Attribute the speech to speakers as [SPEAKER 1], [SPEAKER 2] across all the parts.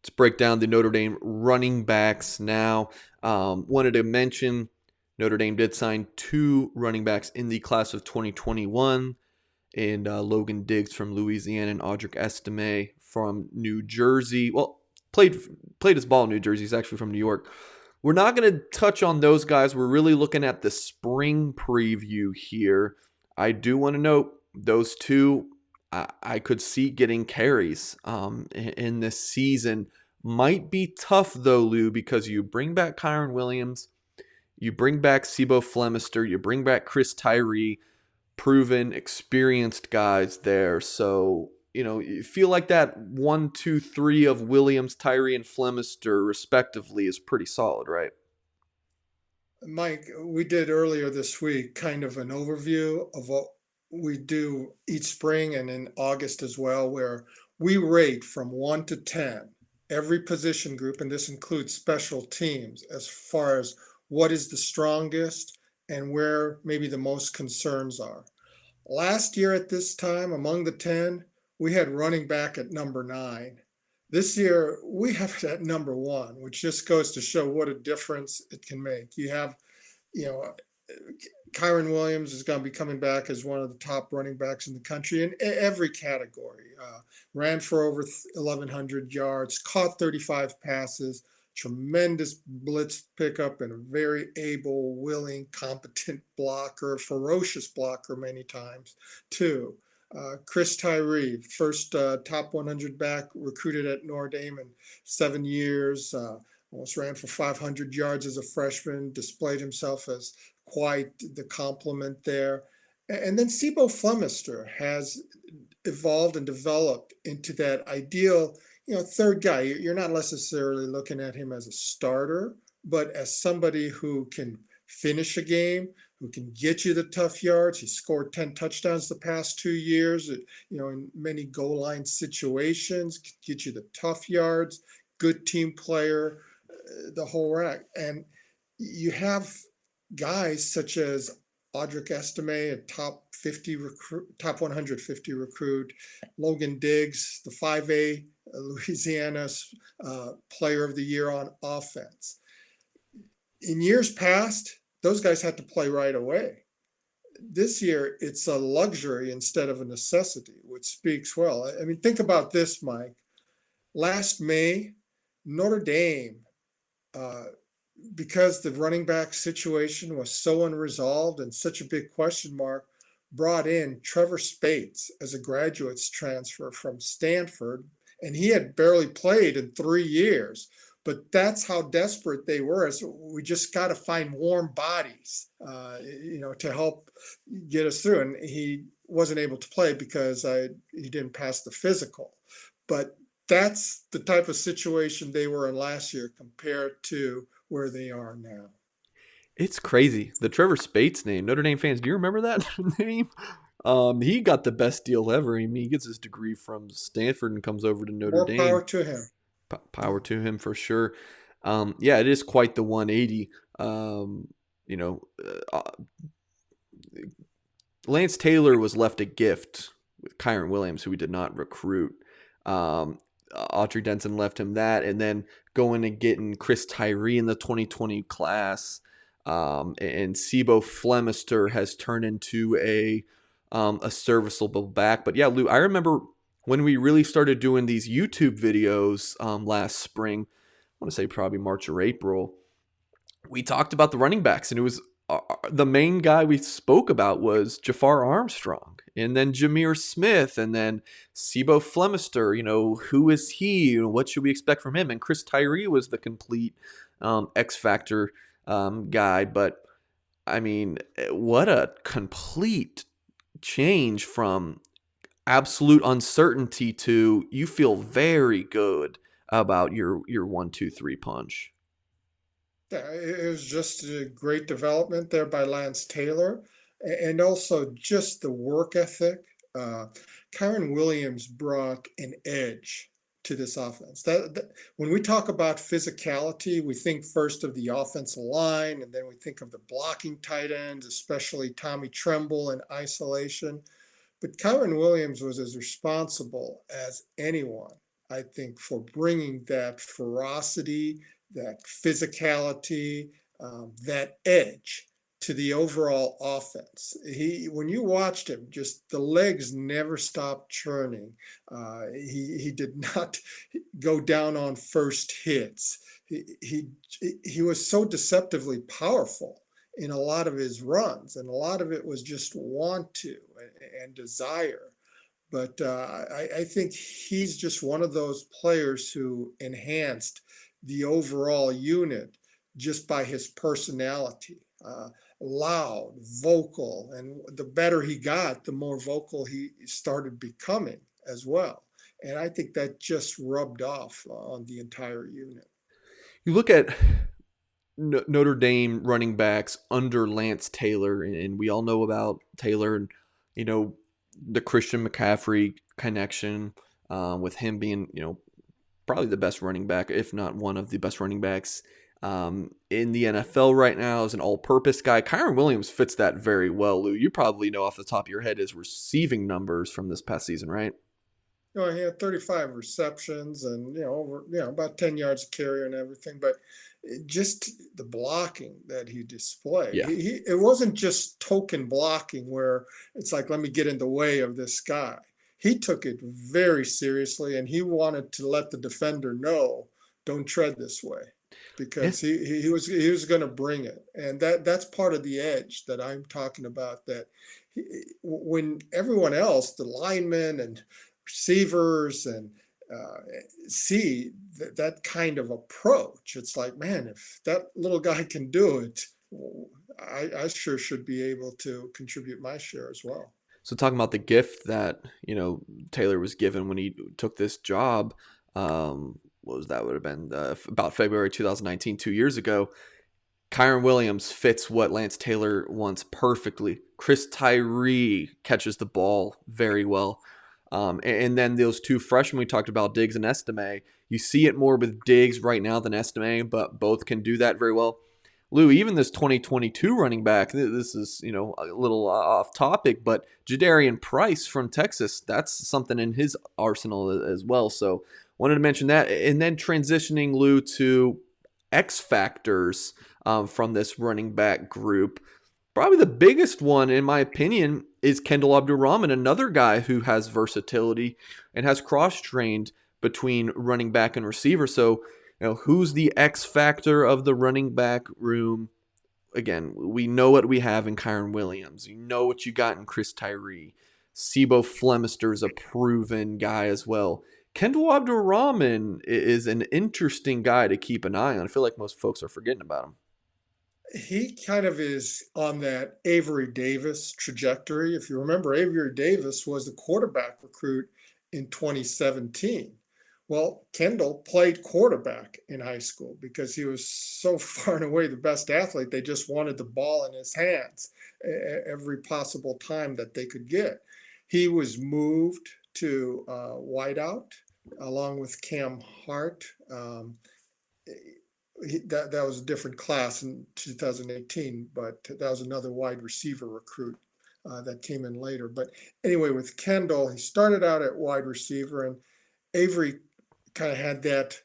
[SPEAKER 1] Let's break down the Notre Dame running backs now. Wanted to mention Notre Dame did sign two running backs in the class of 2021, and Logan Diggs from Louisiana and Audric Estime from New Jersey. Well, played his ball in New Jersey. He's actually from New York. We're not going to touch on those guys. We're really looking at the spring preview here. I do want to note those two I could see getting carries in this season. Might be tough though, Lou, because you bring back Kyren Williams, you bring back Sibo Flemister, you bring back Chris Tyree, proven, experienced guys there. So, you feel like that 1, 2, 3 of Williams, Tyree, and Flemister, respectively, is pretty solid, right?
[SPEAKER 2] Mike, we did earlier this week kind of an overview of what we do each spring and in August as well, where we rate from 1 to 10 every position group, and this includes special teams, as far as what is the strongest and where maybe the most concerns are. Last year at this time, among the 10, we had running back at number 9. This year, we have it at number 1, which just goes to show what a difference it can make. You have, you know, Kyren Williams is going to be coming back as one of the top running backs in the country in every category. Ran for over 1,100 yards, caught 35 passes, tremendous blitz pickup, and a very able, willing, competent blocker, ferocious blocker many times, too. Chris Tyree, first top 100 back recruited at Notre Dame in 7 years. Almost ran for 500 yards as a freshman, displayed himself as quite the complement there. And then Sibo Flemister has evolved and developed into that ideal, third guy. You're not necessarily looking at him as a starter, but as somebody who can finish a game, who can get you the tough yards. He scored 10 touchdowns the past 2 years, in many goal line situations, get you the tough yards, good team player, the whole rack. And you have guys such as Audric Estime, a top 150 recruit, Logan Diggs, the 5A Louisiana's player of the year on offense. In years past, those guys had to play right away. This year, it's a luxury instead of a necessity, which speaks well. I mean, think about this, Mike. Last May, Notre Dame, because the running back situation was so unresolved and such a big question mark, brought in Trevor Spates as a graduate's transfer from Stanford, and he had barely played in 3 years. But that's how desperate they were. As we just got to find warm bodies, to help get us through. And he wasn't able to play because he didn't pass the physical. But that's the type of situation they were in last year compared to where they are now.
[SPEAKER 1] It's crazy. The Trevor Spates name. Notre Dame fans, do you remember that name? He got the best deal ever. I mean, he gets his degree from Stanford and comes over to Notre
[SPEAKER 2] More power
[SPEAKER 1] Dame.
[SPEAKER 2] to him.
[SPEAKER 1] Power to him for sure. Yeah, it is quite the 180. You know, Lance Taylor was left a gift with Kyren Williams, who we did not recruit. Autry Denson left him that, and then going and getting Chris Tyree in the 2020 class, and Sibo Flemister has turned into a serviceable back. But yeah, Lou, I remember when we really started doing these YouTube videos last spring. I want to say probably March or April. We talked about the running backs, and it was the main guy we spoke about was Jafar Armstrong, and then Jameer Smith, and then Sibo Flemister. Who is he? What should we expect from him? And Chris Tyree was the complete X Factor guy. But I mean, what a complete change from absolute uncertainty to you feel very good about your 1, 2, 3 punch.
[SPEAKER 2] Yeah, it was just a great development there by Lance Taylor, and also just the work ethic. Uh, Kyren Williams brought an edge to this offense. When we talk about physicality, we think first of the offensive line, and then we think of the blocking tight ends, especially Tommy Tremble in isolation. But Kyren Williams was as responsible as anyone I think, for bringing that ferocity, that physicality, that edge to the overall offense. When you watched him, just the legs never stopped churning. He did not go down on first hits. He was so deceptively powerful in a lot of his runs, and a lot of it was just want to and desire. But I think he's just one of those players who enhanced the overall unit just by his personality. Loud, vocal, and the better he got, the more vocal he started becoming as well. And I think that just rubbed off on the entire unit.
[SPEAKER 1] You look at Notre Dame running backs under Lance Taylor, and we all know about Taylor and, you know, the Christian McCaffrey connection, with him being, probably the best running back, if not one of the best running backs in the NFL right now, as an all-purpose guy. Kyren Williams fits that very well, Lou. You probably know off the top of your head his receiving numbers from this past season, right?
[SPEAKER 2] He had 35 receptions and about 10 yards of carry and everything, but just the blocking that he displayed.
[SPEAKER 1] Yeah.
[SPEAKER 2] It wasn't just token blocking where it's like, let me get in the way of this guy. He took it very seriously, and he wanted to let the defender know, don't tread this way,
[SPEAKER 1] Yeah.
[SPEAKER 2] because he was going to bring it, and that's part of the edge that I'm talking about. That when everyone else, the linemen and receivers and see that kind of approach, it's like, man, if that little guy can do it, I sure should be able to contribute my share as well.
[SPEAKER 1] So talking about the gift that, Taylor was given when he took this job, what was that? Would have been about February 2019, 2 years ago. Kyren Williams fits what Lance Taylor wants perfectly. Chris Tyree catches the ball very well. And then those two freshmen we talked about, Diggs and Estime, you see it more with Diggs right now than Estime, but both can do that very well. Lou, even this 2022 running back, this is, a little off topic, but Jadarian Price from Texas, that's something in his arsenal as well. So wanted to mention that. And then transitioning, Lou, to X factors from this running back group. Probably the biggest one, in my opinion, is Kendall Abdur-Rahman, another guy who has versatility and has cross-trained between running back and receiver. So, who's the X factor of the running back room? Again, we know what we have in Kyren Williams. You know what you got in Chris Tyree. Sibo Flemister's a proven guy as well. Kendall Abdur-Rahman is an interesting guy to keep an eye on. I feel like most folks are forgetting about him.
[SPEAKER 2] He kind of is on that Avery Davis trajectory. If you remember, Avery Davis was the quarterback recruit in 2017. Well, Kendall played quarterback in high school because he was so far and away the best athlete. They just wanted the ball in his hands every possible time that they could get. He was moved to wideout along with Cam Hart. That was a different class in 2018, but that was another wide receiver recruit that came in later. But anyway, with Kendall, he started out at wide receiver, and Avery kind of had that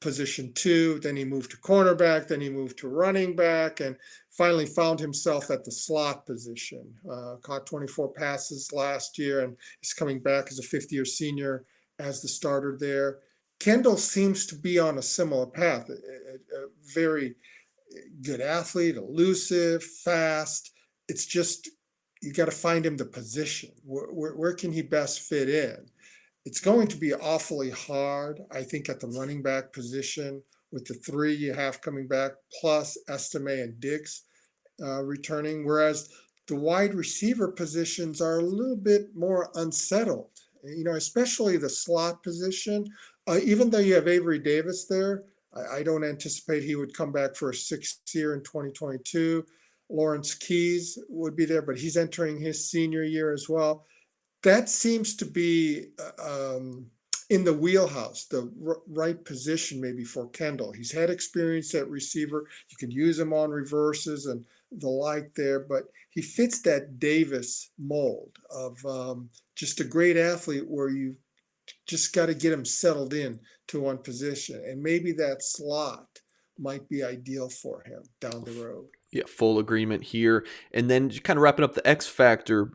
[SPEAKER 2] position too. Then he moved to cornerback, then he moved to running back, and finally found himself at the slot position. Caught 24 passes last year and is coming back as a fifth-year senior as the starter there. Kendall seems to be on a similar path, a very good athlete, elusive, fast. It's just, you got to find him the position. Where can he best fit in? It's going to be awfully hard, I think, at the running back position with the three you have coming back, plus Estime and Diggs returning, whereas the wide receiver positions are a little bit more unsettled, especially the slot position. Even though you have Avery Davis there, I don't anticipate he would come back for a sixth year in 2022. Lawrence Keys would be there, but he's entering his senior year as well. That seems to be in the wheelhouse, the right position maybe for Kendall. He's had experience at receiver. You can use him on reverses and the like there, but he fits that Davis mold of just a great athlete where you just got to get him settled in to one position. And maybe that slot might be ideal for him down the road.
[SPEAKER 1] Yeah, full agreement here. And then just kind of wrapping up the X Factor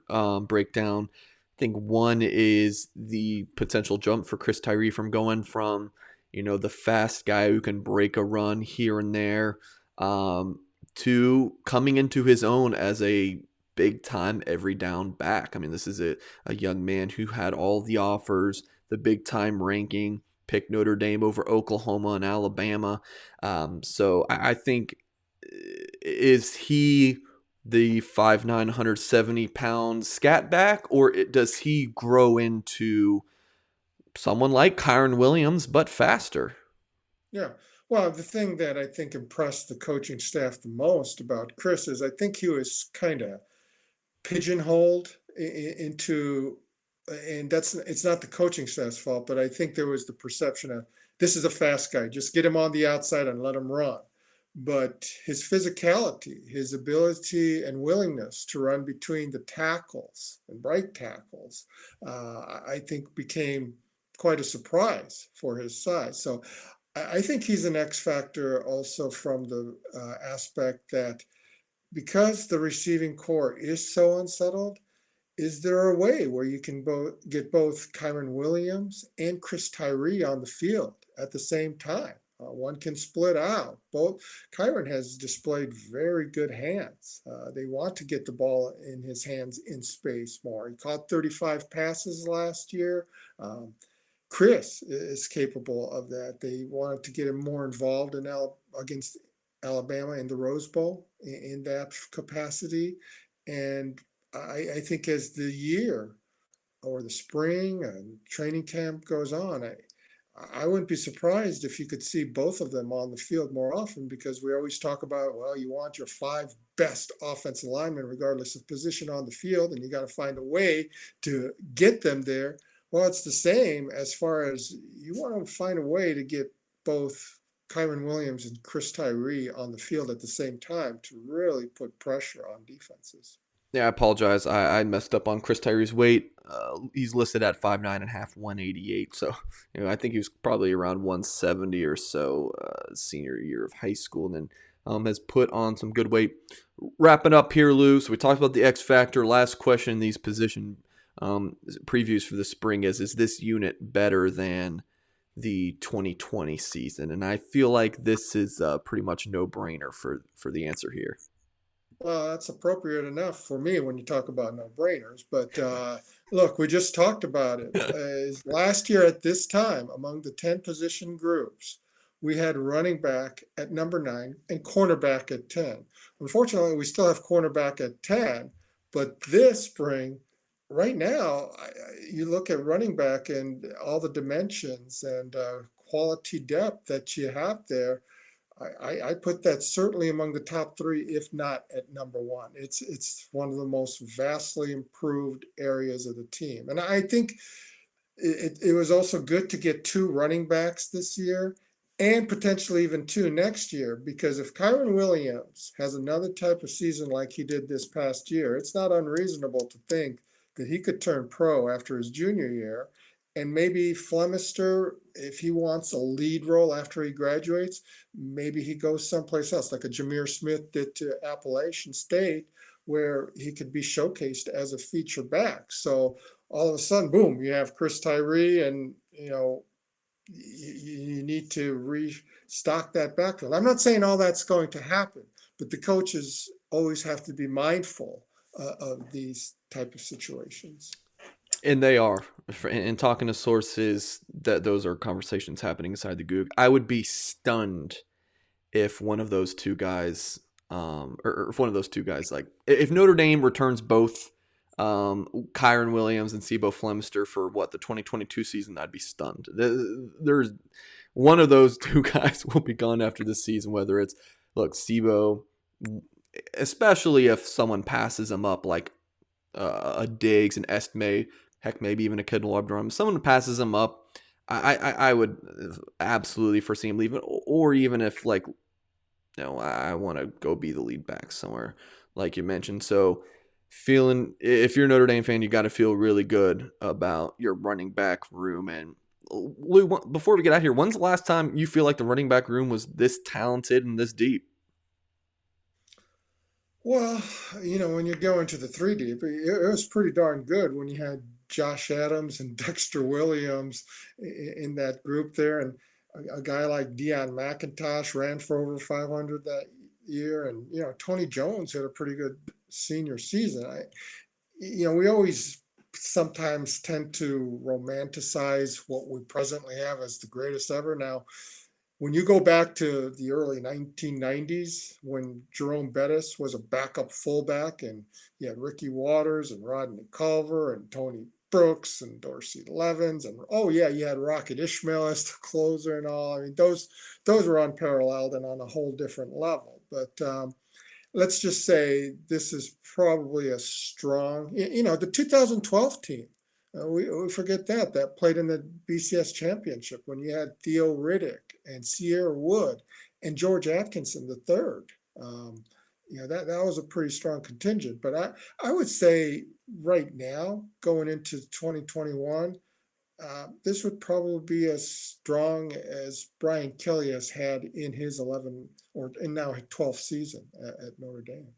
[SPEAKER 1] breakdown, I think one is the potential jump for Chris Tyree from going from, the fast guy who can break a run here and there, to coming into his own as a big time every down back. I mean, this is a young man who had all the offers, the big time ranking, picked Notre Dame over Oklahoma and Alabama. So I think, is he the 5'9", 170-pound scat back, or does he grow into someone like Kyren Williams, but faster?
[SPEAKER 2] Yeah. Well, the thing that I think impressed the coaching staff the most about Chris is I think he was kind of pigeonholed into, and it's not the coaching staff's fault, but I think there was the perception of this is a fast guy, just get him on the outside and let him run. But his physicality, his ability and willingness to run between the tackles and right tackles, I think became quite a surprise for his size. So I think he's an X factor also from the aspect that because the receiving core is so unsettled, is there a way where you can get both Kyren Williams and Chris Tyree on the field at the same time? One can split out. Both Kyren has displayed very good hands. They want to get the ball in his hands in space more. He caught 35 passes last year. Chris is capable of that. They wanted to get him more involved against Alabama in the Rose Bowl in that capacity. And I think as the year or the spring and training camp goes on, I wouldn't be surprised if you could see both of them on the field more often, because we always talk about, well, you want your five best offensive linemen, regardless of position, on the field, and you got to find a way to get them there. Well, it's the same as far as you want to find a way to get both Kyren Williams and Chris Tyree on the field at the same time to really put pressure on defenses.
[SPEAKER 1] Yeah, I apologize. I messed up on Chris Tyree's weight. He's listed at 5'9.5", 188. So, I think he was probably around 170 or so senior year of high school, and then has put on some good weight. Wrapping up here, Lou. So we talked about the X Factor. Last question in these position previews for the spring is this unit better than the 2020 season? And I feel like this is pretty much no-brainer for the answer here.
[SPEAKER 2] Well, that's appropriate enough for me when you talk about no-brainers. But look, we just talked about it. Last year at this time, among the 10 position groups, we had running back at number 9 and cornerback at 10. Unfortunately, we still have cornerback at 10. But this spring, right now, you look at running back and all the dimensions and quality depth that you have there. I put that certainly among the top 3, if not at number 1. It's one of the most vastly improved areas of the team. And I think it was also good to get 2 running backs this year and potentially even 2 next year, because if Kyren Williams has another type of season like he did this past year, it's not unreasonable to think that he could turn pro after his junior year. And maybe Flemister, if he wants a lead role after he graduates, maybe he goes someplace else, like a Jameer Smith did to Appalachian State, where he could be showcased as a feature back. So all of a sudden, boom, you have Chris Tyree, and you need to restock that backfield. I'm not saying all that's going to happen, but the coaches always have to be mindful of these type of situations.
[SPEAKER 1] And they are. And talking to sources, that those are conversations happening inside the Goog. I would be stunned if one of those two guys, or if one of those two guys, like if Notre Dame returns both Kyren Williams and Sibo Flemister for the 2022 season, I'd be stunned. There's one of those two guys will be gone after this season. Whether it's Sibo, especially if someone passes him up like a Diggs, an Estime, heck, maybe even a Kendall Abdur-Rahman. Someone passes him up, I would absolutely foresee him leaving. Or even if I want to go be the lead back somewhere, like you mentioned. So if you're a Notre Dame fan, you got to feel really good about your running back room. And Lou, before we get out here, when's the last time you feel like the running back room was this talented and this deep?
[SPEAKER 2] Well, when you go into the three deep, it was pretty darn good when you had Josh Adams and Dexter Williams in that group there, and a guy like Deion McIntosh ran for over 500 that year, and Tony Jones had a pretty good senior season. We always sometimes tend to romanticize what we presently have as the greatest ever. Now, when you go back to the early 1990s, when Jerome Bettis was a backup fullback, and you had Ricky Waters and Rodney Culver and Tony Brooks and Dorsey Levens, and oh yeah, you had Rocket Ishmael as the closer and all. I mean, those were unparalleled and on a whole different level. But let's just say this is probably a strong, the 2012 team. We forget that played in the BCS championship when you had Theo Riddick and Sierra Wood and George Atkinson the third. That was a pretty strong contingent. But I would say right now, going into 2021, this would probably be as strong as Brian Kelly has had in his 11 or in now 12th season at Notre Dame.